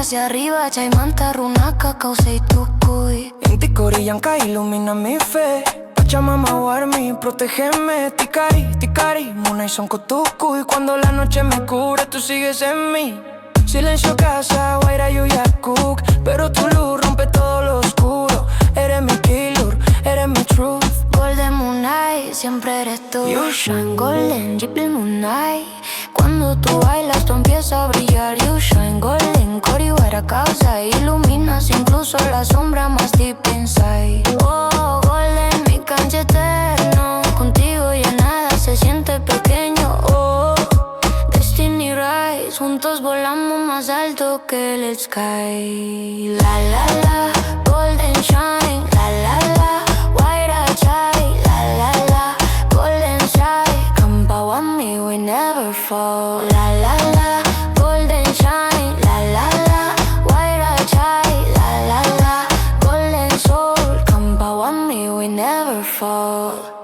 hacia arriba, chaimanta, runaka, kausei tukui. Inti Koreanka ilumina mi fe. Pachamama warmi, protégeme. Tikari, tikari, munay son kotukui. Cuando la noche me cubre, tú sigues en mí. Silencio casa, guaira yuyakuk. Pero tu luz rompe todo lo oscuro. Eres mi killer, eres mi truth. Golden Moonlight, siempre eres tú. You shine golden, triple Moonlight. Cuando tú bailas, tú empiezas a brillar. You shine golden, Koriwara causa. Iluminas incluso la sombra más deep inside. Oh, golden, mi cancha eterno. Contigo ya nada se siente pequeño. Oh, Destiny Rise, juntos volamos más alto que el sky. La la la, golden shine. La la la, white chai. La la la, golden shine. Come power me, we never fall. La la la, golden shine. La la la, white chai. La la la, golden soul. Come power me, we never fall.